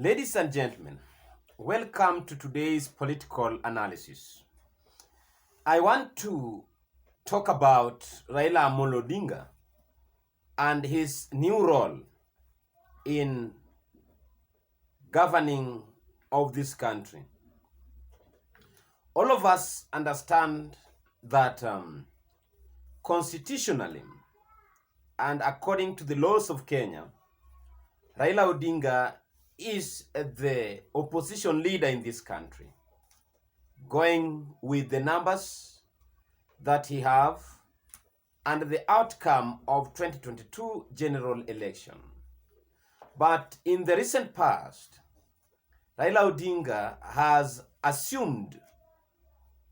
Ladies and gentlemen, welcome to today's political analysis. I want to talk about Raila Odinga and his new role in governing of this country. All of us understand that constitutionally and according to the laws of Kenya, Raila Odinga is the opposition leader in this country, going with the numbers that he have and the outcome of 2022 general election. But in the recent past, Raila Odinga has assumed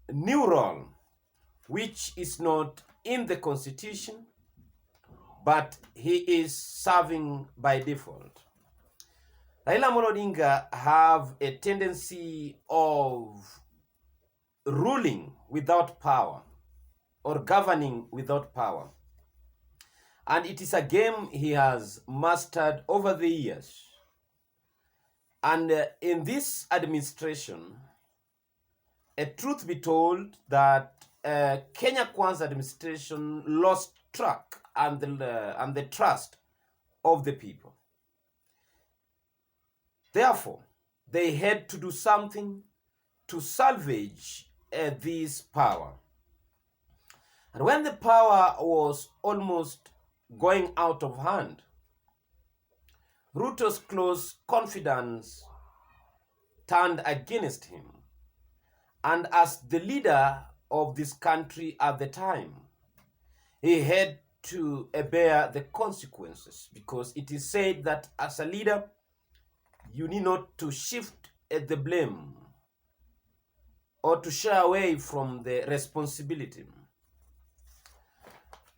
a new role which is not in the constitution, but he is serving by default. Raila Odinga have a tendency of ruling without power or governing without power. And it is a game he has mastered over the years. And in this administration, a truth be told that Kenya Kwanza administration lost track and the trust of the people. Therefore, they had to do something to salvage this power. And when the power was almost going out of hand, Ruto's close confidence turned against him. And as the leader of this country at the time, he had to bear the consequences, because it is said that as a leader, you need not to shift the blame or to shy away from the responsibility.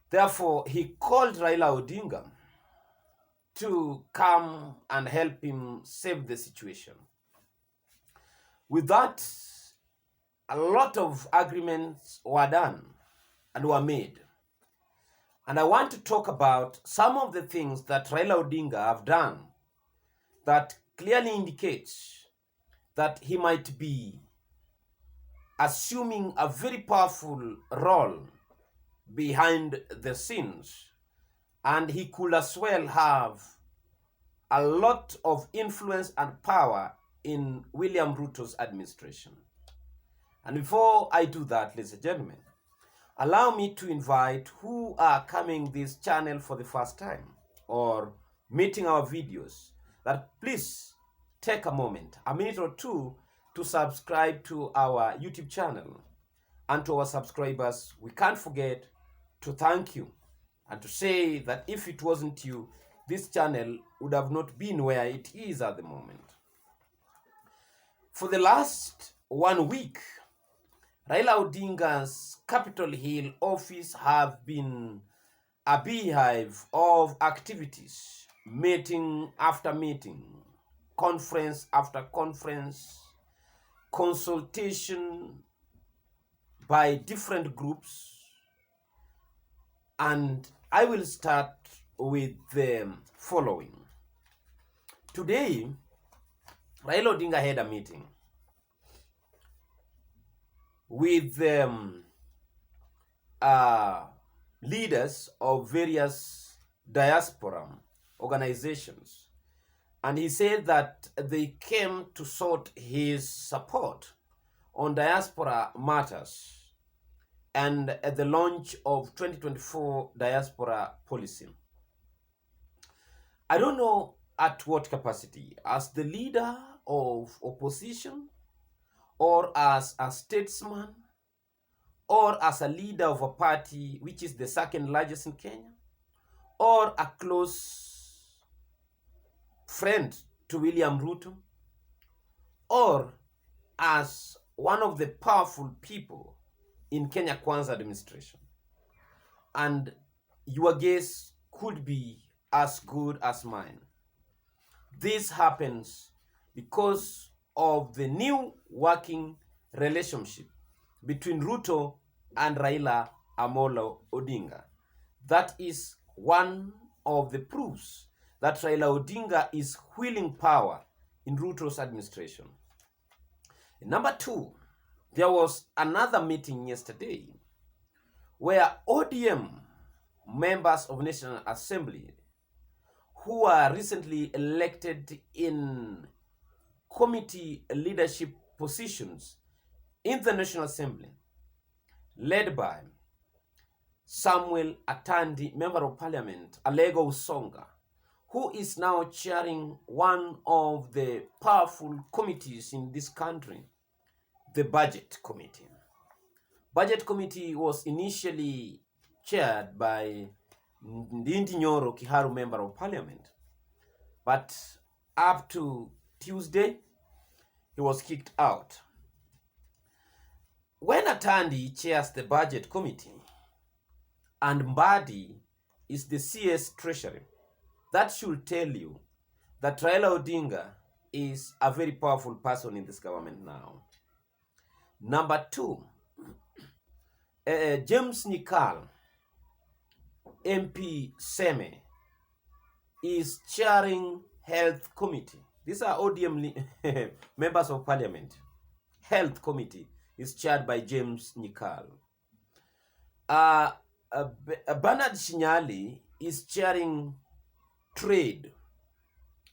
Therefore, he called Raila Odinga to come and help him save the situation. With that, a lot of agreements were done and were made. And I want to talk about some of the things that Raila Odinga have done that clearly indicates that he might be assuming a very powerful role behind the scenes, and he could as well have a lot of influence and power in William Ruto's administration. And before I do that, ladies and gentlemen, allow me to invite who are coming this channel for the first time or meeting our videos, that please take a moment, a minute or two, to subscribe to our YouTube channel. And to our subscribers, we can't forget to thank you and to say that if it wasn't you, this channel would have not been where it is at the moment. For the last 1 week, Raila Odinga's Capitol Hill office have been a beehive of activities, meeting after meeting, conference after conference, consultation by different groups. And I will start with the following. Today, Raila Odinga had a meeting with leaders of various diaspora organizations. And he said that they came to sort his support on diaspora matters and at the launch of 2024 diaspora policy. I don't know at what capacity, as the leader of opposition, or as a statesman, or as a leader of a party which is the second largest in Kenya, or a close friend to William Ruto, or as one of the powerful people in Kenya Kwanza administration. And your guess could be as good as mine. This happens because of the new working relationship between Ruto and Raila Amolo Odinga. That is one of the proofs that Raila Odinga is wielding power in Ruto's administration. Number two, there was another meeting yesterday where ODM members of National Assembly who are recently elected in committee leadership positions in the National Assembly, led by Samuel Atandi, Member of Parliament, Alego Usonga, who is now chairing one of the powerful committees in this country, the Budget Committee. Budget Committee was initially chaired by Ndindi Nyoro Kiharu, Member of Parliament, but up to Tuesday, he was kicked out. When Atandi chairs the Budget Committee and Mbadi is the CS Treasury, that should tell you that Raila Odinga is a very powerful person in this government now. Number two, James Nyikal, MP Seme, is chairing Health Committee. These are ODM members of Parliament. Health Committee is chaired by James Nyikal. Bernard Shinyali is chairing Trade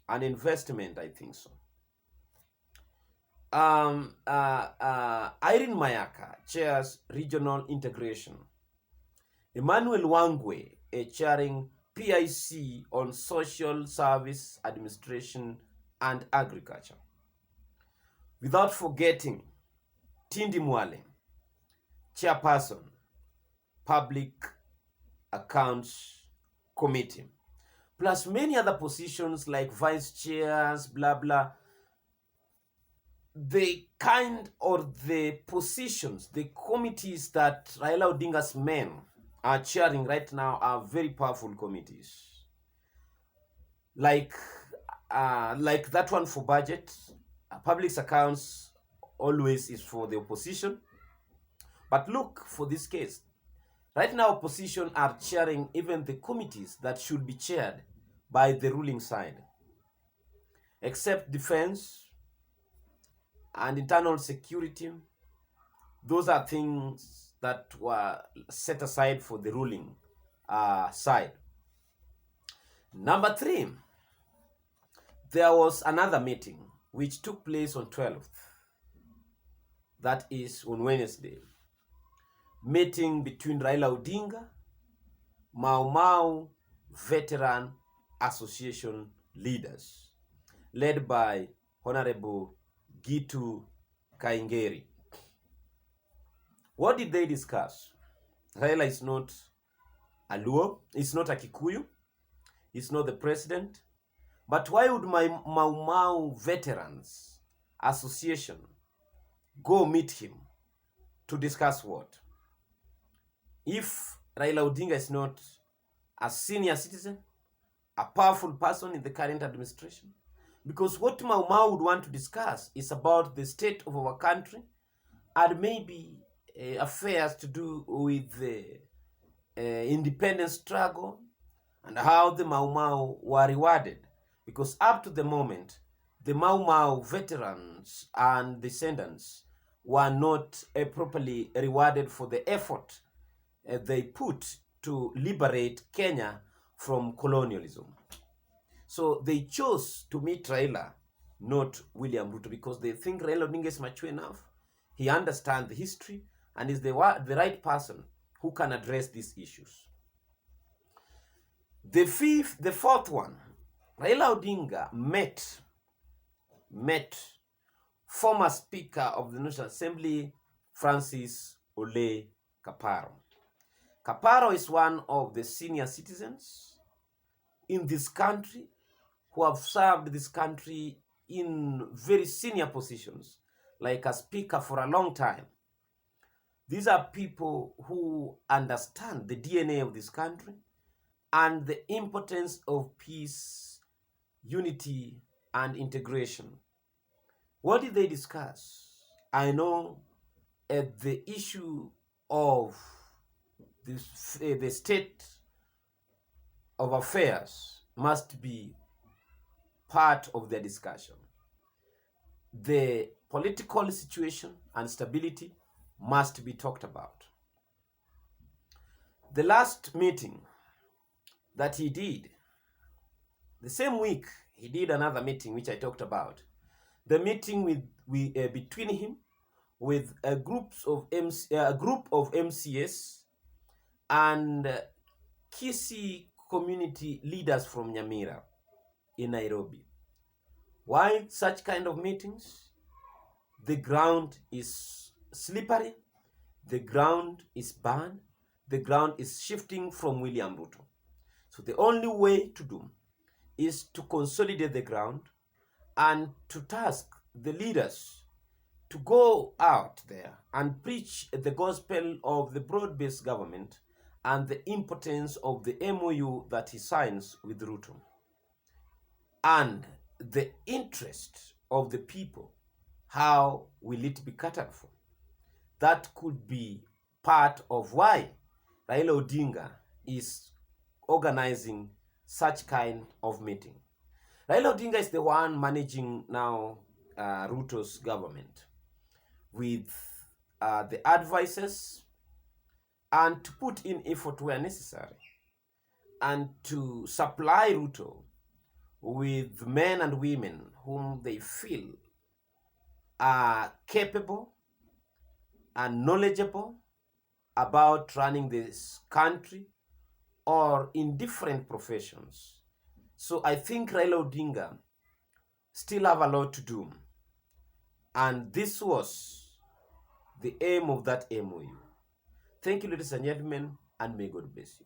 and Investment, I think so. Irene Mayaka chairs Regional Integration. Emmanuel Wangwe chairing PIC on Social Service Administration and Agriculture. Without forgetting Tindi Mwale, chairperson, Public Accounts Committee, plus many other positions like vice chairs, blah, blah. The kind or the positions, the committees that Raila Odinga's men are chairing right now are very powerful committees. Like that one for budget, public accounts always is for the opposition. But look for this case. Right now, opposition are chairing even the committees that should be chaired by the ruling side. Except defense and internal security, those are things that were set aside for the ruling side. Number three, there was another meeting which took place on 12th. That is on Wednesday. Meeting between Raila Odinga, Mau Mau Veteran Association leaders, led by Honorable Gitu Kaingeri. What did they discuss? Raila is not a Luo, it's not a Kikuyu, it's not the president. But why would my Mau Mau Veterans Association go meet him to discuss what? If Raila Odinga is not a senior citizen, a powerful person in the current administration? Because what Mau Mau would want to discuss is about the state of our country and maybe affairs to do with the independence struggle and how the Mau Mau were rewarded. Because up to the moment, the Mau Mau veterans and descendants were not properly rewarded for the effort they put to liberate Kenya from colonialism. So they chose to meet Raila, not William Ruto, because they think Raila Odinga is mature enough. He understands the history and is the right person who can address these issues. The fourth one, Raila Odinga met former Speaker of the National Assembly, Francis Ole Kaparo. Kaparo is one of the senior citizens in this country who have served this country in very senior positions, like a speaker for a long time. These are people who understand the DNA of this country and the importance of peace, unity, and integration. What did they discuss? I know the issue of the state of affairs must be part of their discussion. the political situation and stability must be talked about. The last meeting that he did, the same week he did another meeting which I talked about. The meeting between him with a group of MCS and Kisii community leaders from Nyamira in Nairobi. Why such kind of meetings? The ground is slippery, the ground is burned, the ground is shifting from William Ruto. So the only way to do is to consolidate the ground and to task the leaders to go out there and preach the gospel of the broad-based government and the importance of the MOU that he signs with Ruto and the interest of the people. How will it be catered for? That could be part of why Raila Odinga is organizing such kind of meeting. Raila Odinga is the one managing now Ruto's government with the advisors, and to put in effort where necessary and to supply Ruto with men and women whom they feel are capable and knowledgeable about running this country or in different professions. So I think Raila Odinga still have a lot to do. And this was the aim of that MOU. Thank you, ladies and gentlemen, and may God bless you.